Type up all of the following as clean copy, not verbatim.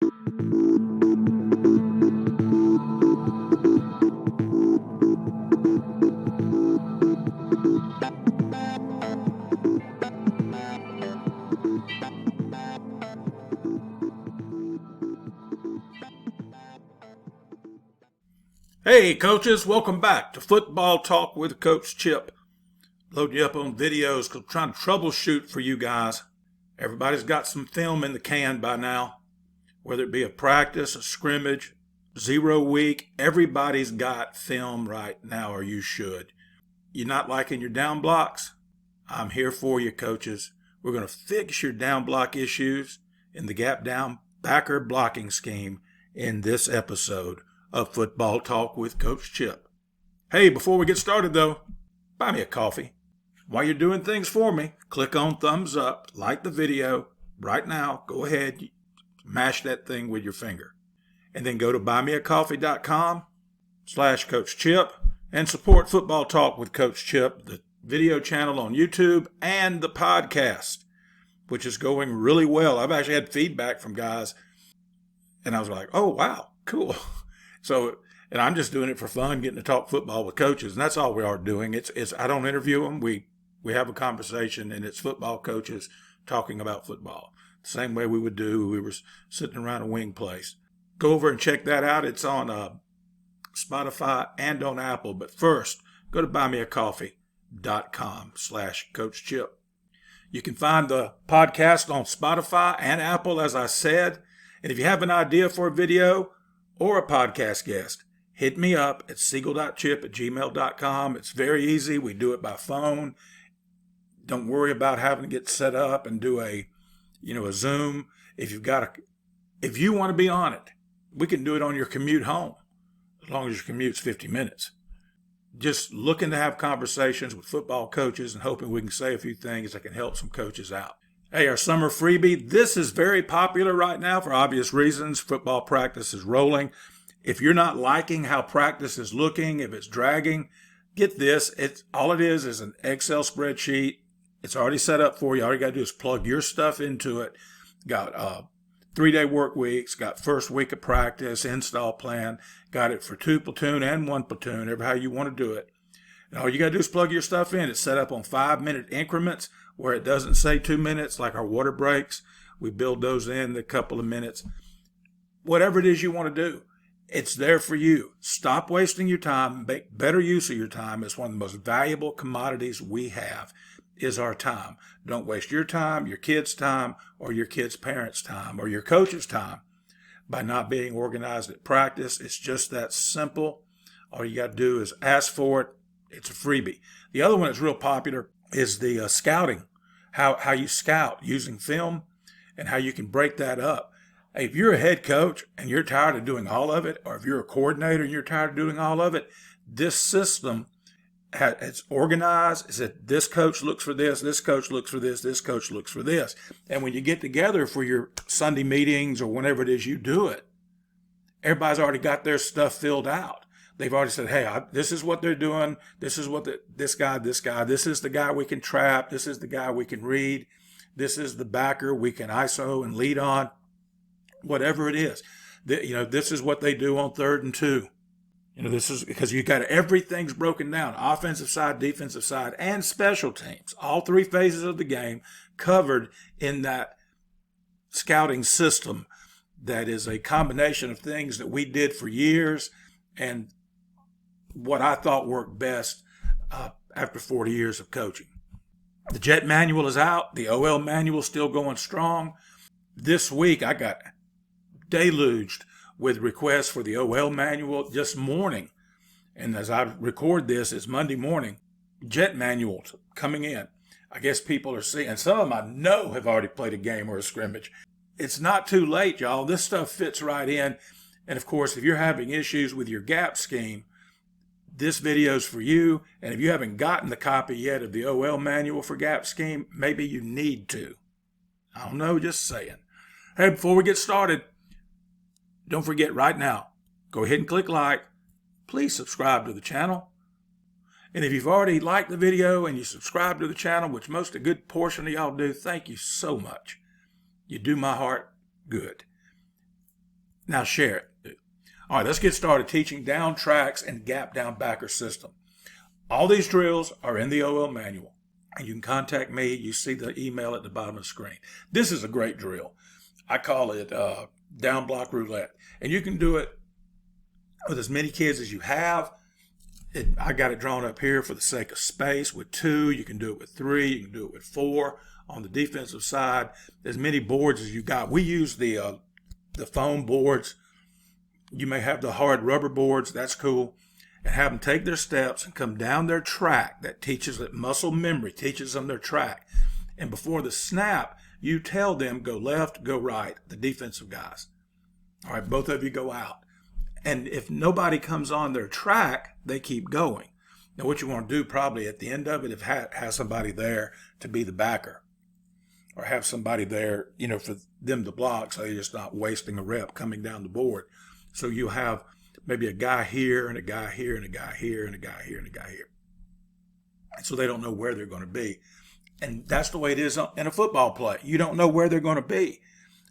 Hey coaches, welcome back to Football Talk with Coach Chip. Loading you up on videos, trying to troubleshoot for you guys. Everybody's got some film in the can by now. Whether it be a practice, a scrimmage, 0 week, everybody's got film right now, or you should. You're not liking your down blocks? I'm here for you, coaches. We're going to fix your down block issues in the gap down backer blocking scheme in this episode of Football Talk with Coach Chip. Hey, before we get started though, buy me a coffee. While you're doing things for me, click on thumbs up, like the video. Right now, go ahead, mash that thing with your finger. And then go to buymeacoffee.com/Coach Chip and support Football Talk with Coach Chip, the video channel on YouTube and the podcast, which is going really well. I've actually had feedback from guys, and I was like, oh, wow, cool. So, and I'm just doing it for fun, getting to talk football with coaches, and that's all we are doing. It's I don't interview them. We have a conversation, and it's football coaches talking about football, the same way we would do if we were sitting around a wing place. Go over and check that out. It's on Spotify and on Apple. But first, go to buymeacoffee.com/Coach Chip. You can find the podcast on Spotify and Apple, as I said. And if you have an idea for a video or a podcast guest, hit me up at siegel.chip@gmail.com. It's very easy. We do it by phone. Don't worry about having to get set up and do a Zoom. If you want to be on it, we can do it on your commute home, as long as your commute's 50 minutes. Just looking to have conversations with football coaches and hoping we can say a few things that can help some coaches out. Hey, our summer freebie, this is very popular right now for obvious reasons. Football practice is rolling. If you're not liking how practice is looking, if it's dragging, get this. All it is an Excel spreadsheet. It's already set up for you. All you got to do is plug your stuff into it. Got 3-day work weeks, got first week of practice, install plan, got it for 2 platoon and 1 platoon, how you want to do it. And all you got to do is plug your stuff in. It's set up on 5-minute increments where it doesn't say 2 minutes like our water breaks. We build those in a couple of minutes. Whatever it is you want to do, it's there for you. Stop wasting your time. Make better use of your time. It's one of the most valuable commodities we have is our time. Don't waste your time, your kids' time, or your kids' parents' time, or your coach's time by not being organized at practice. It's just that simple. All you got to do is ask for it. It's a freebie. The other one that's real popular is the scouting, how you scout using film and how you can break that up. Hey, if you're a head coach and you're tired of doing all of it, or if you're a coordinator and you're tired of doing all of it, this system, it's organized. It's that this coach looks for this coach looks for this coach looks for this. And when you get together for your Sunday meetings or whenever it is you do it, everybody's already got their stuff filled out. They've already said, hey, this is what they're doing. This is what this guy, this is the guy we can trap. This is the guy we can read. This is the backer we can ISO and lead on. Whatever it is, this is what they do on 3rd and 2. This is because you got everything's broken down, offensive side, defensive side, and special teams. All 3 phases of the game covered in that scouting system that is a combination of things that we did for years and what I thought worked best after 40 years of coaching. The JET manual is out. The OL manual is still going strong. This week, I got deluged with requests for the OL manual this morning. And as I record this, it's Monday morning. JET manuals coming in. I guess people are seeing, and some of them I know have already played a game or a scrimmage. It's not too late, y'all. This stuff fits right in. And of course, if you're having issues with your gap scheme, this video's for you. And if you haven't gotten the copy yet of the OL manual for gap scheme, maybe you need to. I don't know, just saying. Hey, before we get started, don't forget right now, go ahead and click like. Please subscribe to the channel. And if you've already liked the video and you subscribe to the channel, which a good portion of y'all do, thank you so much. You do my heart good. Now share it. All right, let's get started teaching down tracks and gap down backer system. All these drills are in the OL manual. And you can contact me. You see the email at the bottom of the screen. This is a great drill. I call it down block roulette. And you can do it with as many kids as you have. I got it drawn up here for the sake of space with 2. You can do it with 3. You can do it with 4. On the defensive side, as many boards as you got. We use the foam boards. You may have the hard rubber boards. That's cool. And have them take their steps and come down their track. That teaches that muscle memory, teaches them their track. And before the snap, you tell them go left, go right, the defensive guys. All right, both of you go out. And if nobody comes on their track, they keep going. Now, what you want to do probably at the end of it is have somebody there to be the backer. Or have somebody there, for them to block so they're just not wasting a rep coming down the board. So you have maybe a guy here and a guy here and a guy here and a guy here and a guy here. And so they don't know where they're going to be. And that's the way it is in a football play. You don't know where they're going to be.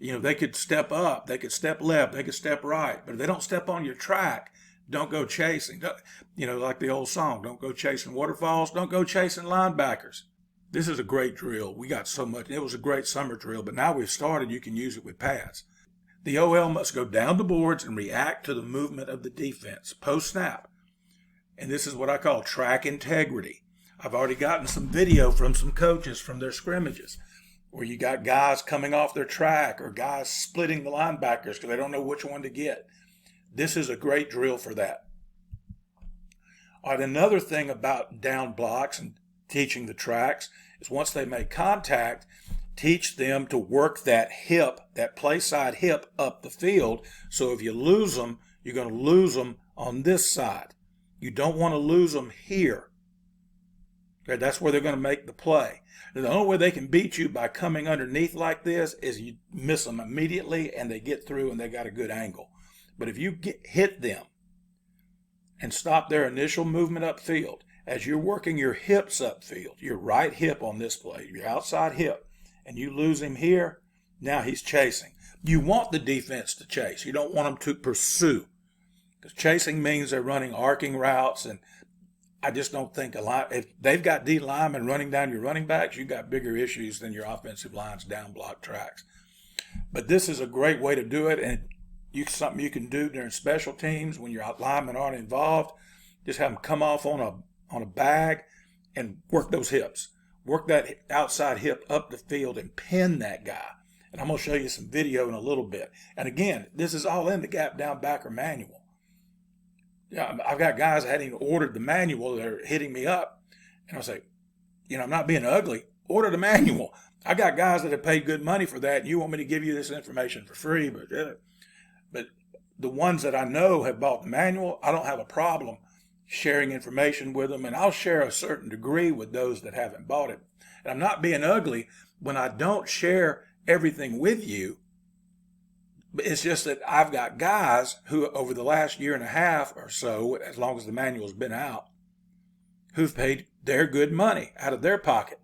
They could step up, they could step left, they could step right. But if they don't step on your track, don't go chasing. Like the old song, don't go chasing waterfalls, don't go chasing linebackers. This is a great drill. We got so much. It was a great summer drill, but now we've started, you can use it with pads. The OL must go down the boards and react to the movement of the defense post-snap. And this is what I call track integrity. I've already gotten some video from some coaches from their scrimmages where you got guys coming off their track or guys splitting the linebackers because they don't know which one to get. This is a great drill for that. All right, another thing about down blocks and teaching the tracks is once they make contact, teach them to work that hip, that play side hip up the field. So if you lose them, you're going to lose them on this side. You don't want to lose them here. Okay, that's where they're going to make the play. And the only way they can beat you by coming underneath like this is you miss them immediately and they get through and they got a good angle. But if you hit them and stop their initial movement upfield, as you're working your hips upfield, your right hip on this play, your outside hip, and you lose him here, now he's chasing. You want the defense to chase. You don't want them to pursue. Because chasing means they're running arcing routes, and I just don't think if they've got D linemen running down your running backs, you got bigger issues than your offensive line's down block tracks. But this is a great way to do it, and something you can do during special teams when your linemen aren't involved. Just have them come off on a bag and work those hips. Work that outside hip up the field and pin that guy. And I'm going to show you some video in a little bit. And again, this is all in the gap down backer manual. I've got guys that hadn't even ordered the manual that are hitting me up. And I'll say, I'm not being ugly. Order the manual. I got guys that have paid good money for that. And you want me to give you this information for free. But the ones that I know have bought the manual, I don't have a problem sharing information with them, and I'll share a certain degree with those that haven't bought it. And I'm not being ugly when I don't share everything with you. It's just that I've got guys who over the last year and a half or so, as long as the manual's been out, who've paid their good money out of their pocket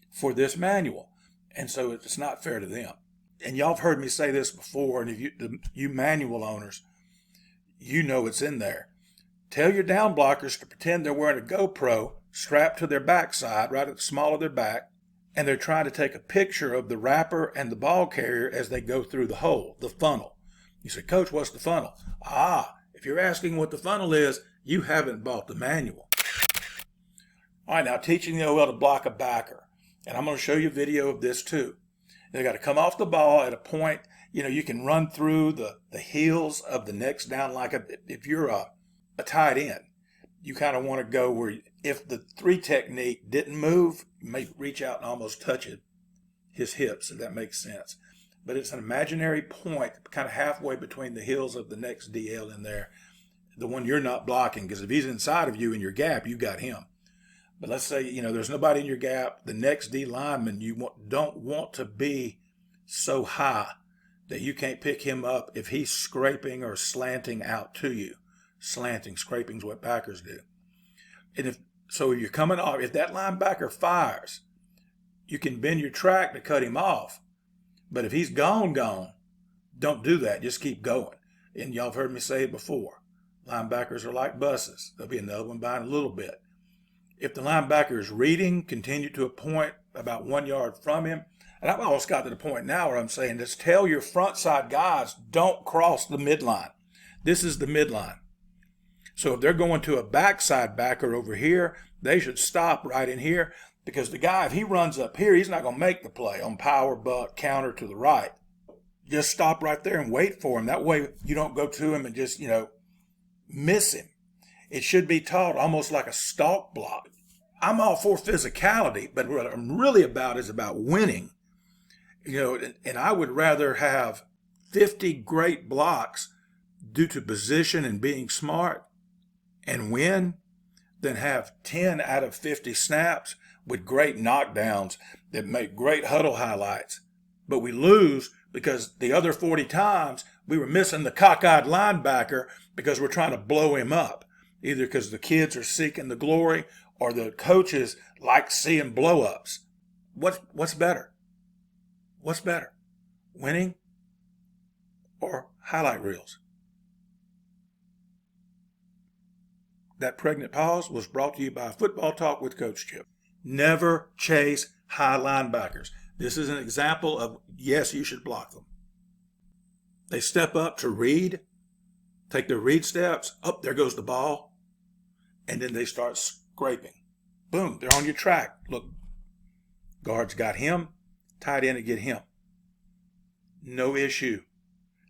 for this manual. And so it's not fair to them. And y'all have heard me say this before, and if you manual owners, you know it's in there. Tell your down blockers to pretend they're wearing a GoPro strapped to their backside, right at the small of their back, and they're trying to take a picture of the wrapper and the ball carrier as they go through the hole, the funnel. You say, Coach, what's the funnel? If you're asking what the funnel is, you haven't bought the manual. All right, now teaching the OL to block a backer. And I'm going to show you a video of this too. They got to come off the ball at a point, you can run through the heels of the next down like if you're a tight end. You kind of want to go where if the 3 technique didn't move, you may reach out and almost touch his hips, if that makes sense. But it's an imaginary point, kind of halfway between the heels of the next DL in there, the one you're not blocking, because if he's inside of you in your gap, you got him. But let's say, there's nobody in your gap. The next D lineman, don't want to be so high that you can't pick him up if he's scraping or slanting out to you. Scraping is what backers do. And if you're coming off, if that linebacker fires, you can bend your track to cut him off. But if he's gone, don't do that. Just keep going. And y'all have heard me say it before. Linebackers are like buses. There'll be another one by in a little bit. If the linebacker is reading, continue to a point about 1 yard from him. And I've almost got to the point now where I'm saying, just tell your front side guys, don't cross the midline. This is the midline. So if they're going to a backside backer over here, they should stop right in here, because the guy, if he runs up here, he's not going to make the play on power, buck, counter to the right. Just stop right there and wait for him. That way you don't go to him and just, miss him. It should be taught almost like a stalk block. I'm all for physicality, but what I'm really about is about winning. And I would rather have 50 great blocks due to position and being smart and win than have 10 out of 50 snaps with great knockdowns that make great huddle highlights. But we lose because the other 40 times we were missing the cockeyed linebacker because we're trying to blow him up, either because the kids are seeking the glory or the coaches like seeing blow-ups. What's better? What's better? Winning or highlight reels? That pregnant pause was brought to you by Football Talk with Coach Chip. Never chase high linebackers. This is an example of, yes, you should block them. They step up to read, take their read steps, up there goes the ball, and then they start scraping. Boom, they're on your track. Look, guards got him, tight end to get him. No issue.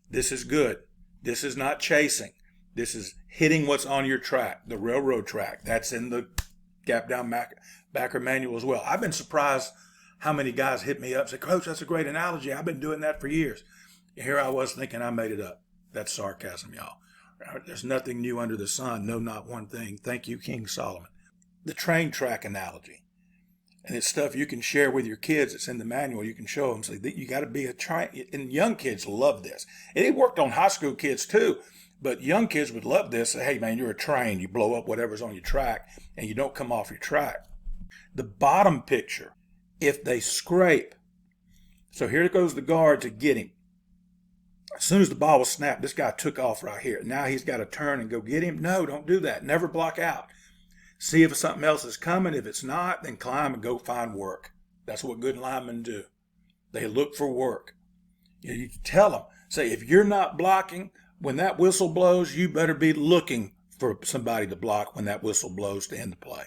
This is good. This is not chasing. This is hitting what's on your track, the railroad track. That's in the gap down backer manual as well. I've been surprised how many guys hit me up and say, Coach, that's a great analogy. I've been doing that for years. Here I was thinking I made it up. That's sarcasm, y'all. There's nothing new under the sun. No, not one thing. Thank you, King Solomon. The train track analogy. And it's stuff you can share with your kids. It's in the manual. You can show them. So you got to be a train. And young kids love this. And it worked on high school kids too. But young kids would love this. Say, hey, man, you're a train. You blow up whatever's on your track, and you don't come off your track. The bottom picture, if they scrape. So here goes the guard to get him. As soon as the ball was snapped, this guy took off right here. Now he's got to turn and go get him. No, don't do that. Never block out. See if something else is coming. If it's not, then climb and go find work. That's what good linemen do. They look for work. You tell them, say, if you're not blocking, when that whistle blows, you better be looking for somebody to block when that whistle blows to end the play.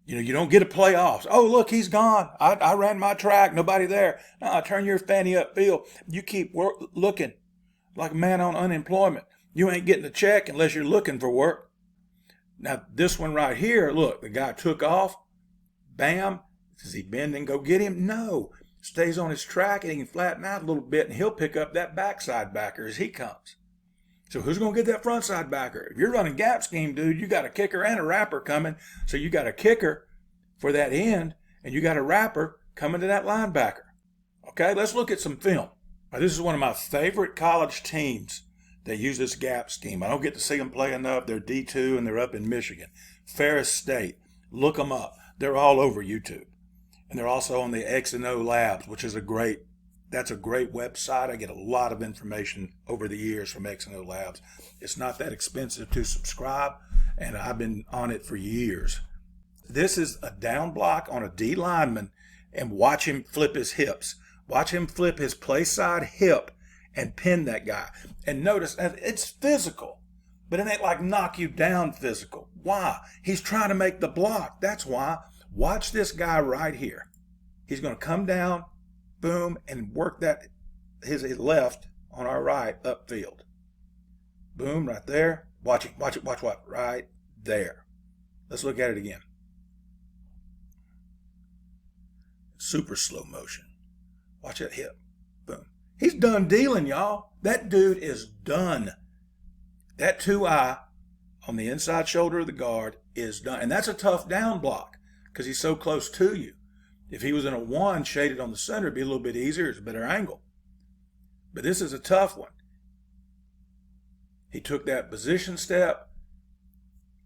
You don't get a play off. Oh, look, he's gone. I ran my track. Nobody there. No, turn your fanny upfield. You keep looking like a man on unemployment. You ain't getting a check unless you're looking for work. Now, this one right here, look, the guy took off. Bam. Does he bend and go get him? No. Stays on his track and he can flatten out a little bit and he'll pick up that backside backer as he comes. So who's going to get that front side backer? If you're running gap scheme, dude, you got a kicker and a wrapper coming. So you got a kicker for that end and you got a wrapper coming to that linebacker. Okay, let's look at some film. Now, this is one of my favorite college teams that use this gap scheme. I don't get to see them play enough. They're D2 and they're up in Michigan. Ferris State. Look them up. They're all over YouTube. And they're also on the X&O Labs, which is a great website. I get a lot of information over the years from X&O Labs. It's not that expensive to subscribe, and I've been on it for years. This is a down block on a D lineman, and watch him flip his hips. Watch him flip his play side hip and pin that guy. And notice, it's physical, but it ain't like knock you down physical. Why? He's trying to make the block. That's why. Watch this guy right here. He's going to come down, boom, and work that his left on our right upfield. Boom, right there. Watch it. Watch what? Right there. Let's look at it again. Super slow motion. Watch that hip. Boom. He's done dealing, y'all. That dude is done. That 2-eye on the inside shoulder of the guard is done. And that's a tough down block because he's so close to you. If he was in a 1 shaded on the center, it'd be a little bit easier. It's a better angle. But this is a tough one. He took that position step,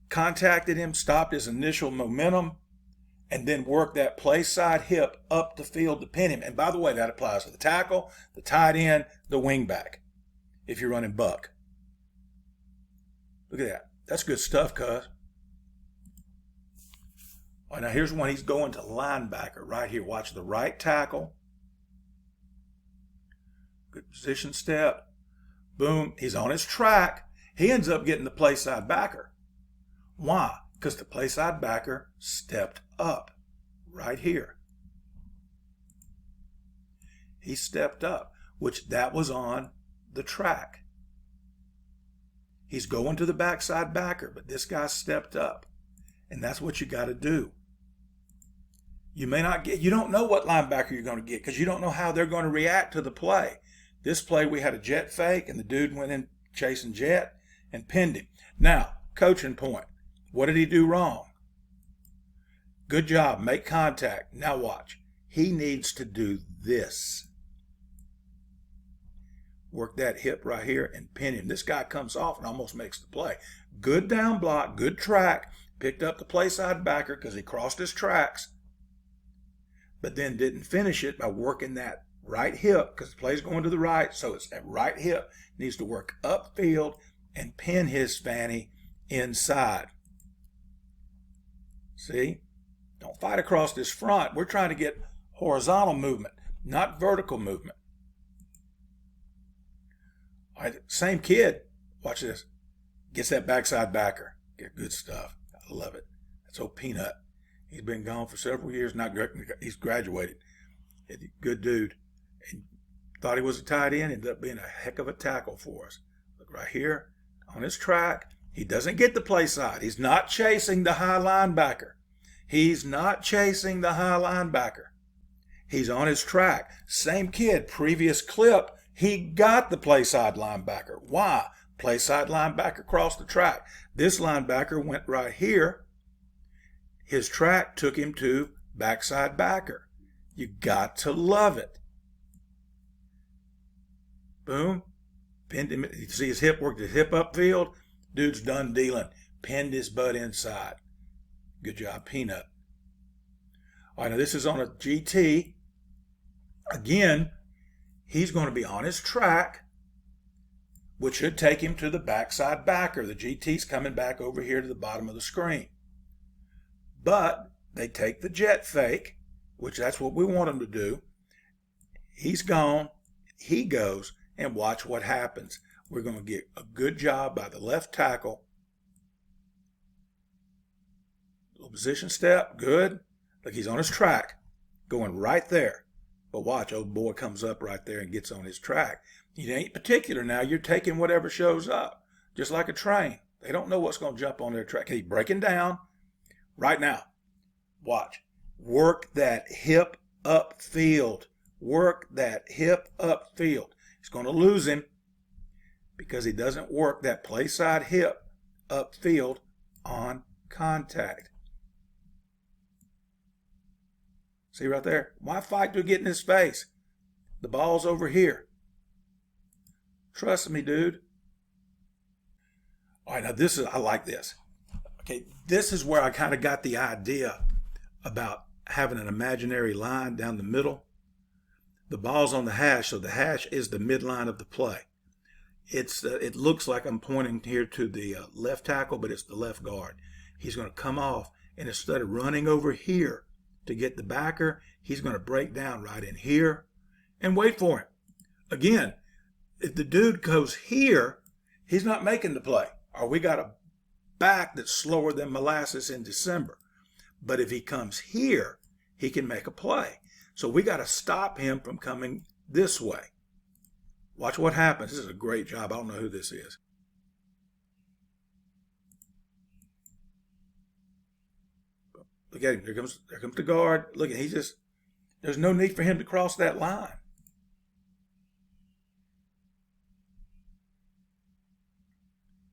contacted him, stopped his initial momentum, and then worked that play side hip up the field to pin him. And by the way, that applies to the tackle, the tight end, the wing back. if you're running buck. Look at that. That's good stuff, cuz. All right, now here's one. He's going to linebacker right here. Watch the right tackle. Good position step. Boom. He's on his track. He ends up getting the play side backer. Why? Because the play side backer stepped up right here. He stepped up, which that was on the track. He's going to the backside backer, but this guy stepped up. And that's what you got to do. You may not get, you don't know what linebacker you're going to get because you don't know how they're going to react to the play. This play, we had a jet fake, and the dude went in chasing jet and pinned him. Now, coaching point. What did he do wrong? Good job. Make contact. Now watch. He needs to do this. Work that hip right here and pin him. This guy comes off and almost makes the play. Good down block, good track. Picked up the play side backer because he crossed his tracks, but then didn't finish it by working that right hip because the play's going to the right, so it's that right hip needs to work upfield and pin his fanny inside. See? Don't fight across this front. We're trying to get horizontal movement, not vertical movement. All right, same kid. Watch this. Gets that backside backer. Get good stuff. I love it. That's old Peanut. He's been gone for several years. He's graduated. Good dude. And thought he was a tight end. Ended up being a heck of a tackle for us. Look right here on his track. He doesn't get the play side. He's not chasing the high linebacker. He's not chasing the high linebacker. He's on his track. Same kid, previous clip, he got the play side linebacker. Why? Play side linebacker crossed the track. This linebacker went right here. His track took him to backside backer. You got to love it. Boom. Pinned him. You see his hip, worked his hip upfield. Dude's done dealing. Pinned his butt inside. Good job, Peanut. All right, now this is on a GT. Again, he's going to be on his track, which should take him to the backside backer. The GT's coming back over here to the bottom of the screen. But they take the jet fake, which that's what we want him to do. He's gone. He goes, and watch what happens. We're going to get a good job by the left tackle. Little position step, good. Look, he's on his track, going right there. But watch, old boy comes up right there and gets on his track. You ain't particular now. You're taking whatever shows up, just like a train. They don't know what's going to jump on their track. He's breaking down right now. Watch. Work that hip upfield. Work that hip upfield. He's going to lose him because he doesn't work that play side hip upfield on contact. See right there? Why fight to get in his face? The ball's over here. Trust me, dude. All right, now I like this. Okay, this is where I kind of got the idea about having an imaginary line down the middle. The ball's on the hash, so the hash is the midline of the play. It looks like I'm pointing here to the left tackle, but it's the left guard. He's going to come off, and instead of running over here to get the backer, he's going to break down right in here and wait for him. Again, if the dude goes here, he's not making the play. Or we got a back that's slower than molasses in December. But if he comes here, he can make a play. So we got to stop him from coming this way. Watch what happens. This is a great job. I don't know who this is. Look at him. There comes the guard. Look at him. There's no need for him to cross that line.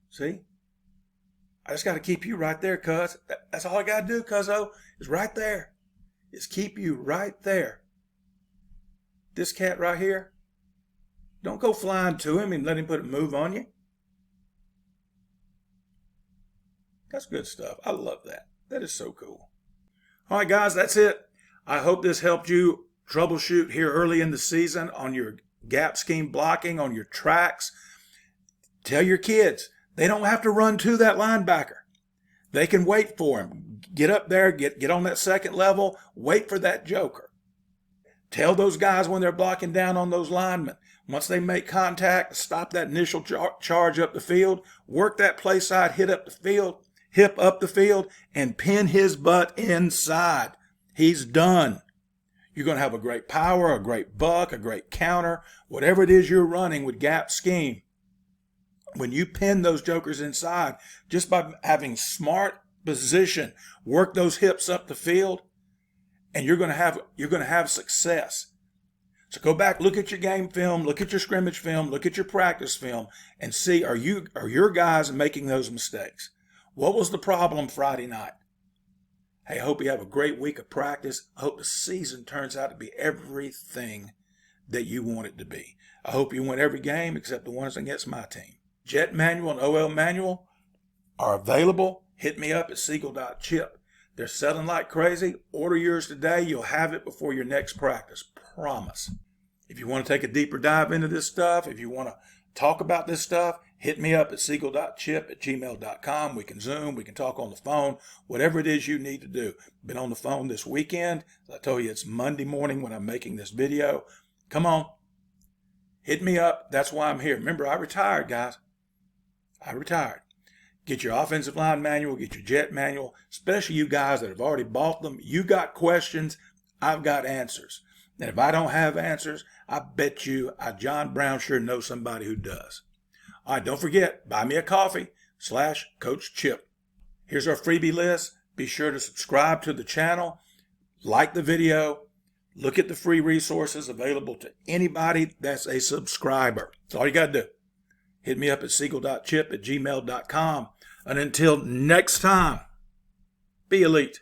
See? I just got to keep you right there, cuz. That's all I got to do, cuzzo, is right there. Is keep you right there. This cat right here, don't go flying to him and let him put a move on you. That's good stuff. I love that. That is so cool. All right, guys, that's it. I hope this helped you troubleshoot here early in the season on your gap scheme blocking, on your tracks. Tell your kids, they don't have to run to that linebacker. They can wait for him. Get up there, get on that second level, wait for that joker. Tell those guys when they're blocking down on those linemen, once they make contact, stop that initial charge up the field, work that play side, hip up the field, and pin his butt inside. He's done. You're going to have a great power, a great buck, a great counter, whatever it is you're running with gap scheme. When you pin those jokers inside, just by having smart position, work those hips up the field, and you're going to have success. So go back, look at your game film, look at your scrimmage film, look at your practice film, and see, are your guys making those mistakes? What was the problem Friday night? Hey, I hope you have a great week of practice. I hope the season turns out to be everything that you want it to be. I hope you win every game except the ones against my team. Jet Manual and OL Manual are available. Hit me up at Siegel.chip. They're selling like crazy. Order yours today. You'll have it before your next practice. Promise. If you want to take a deeper dive into this stuff, if you want to talk about this stuff, hit me up at Siegel.chip@gmail.com. We can Zoom. We can talk on the phone. Whatever it is you need to do. Been on the phone this weekend. As I told you, it's Monday morning when I'm making this video. Come on. Hit me up. That's why I'm here. Remember, I retired, guys. I retired. Get your offensive line manual, get your jet manual, especially you guys that have already bought them. You got questions, I've got answers. And if I don't have answers, I bet you John Brown sure knows somebody who does. All right, don't forget, buy me a coffee /Coach Chip. Here's our freebie list. Be sure to subscribe to the channel, like the video, look at the free resources available to anybody that's a subscriber. That's all you got to do. Hit me up at Siegel.chip@gmail.com. And until next time, be elite.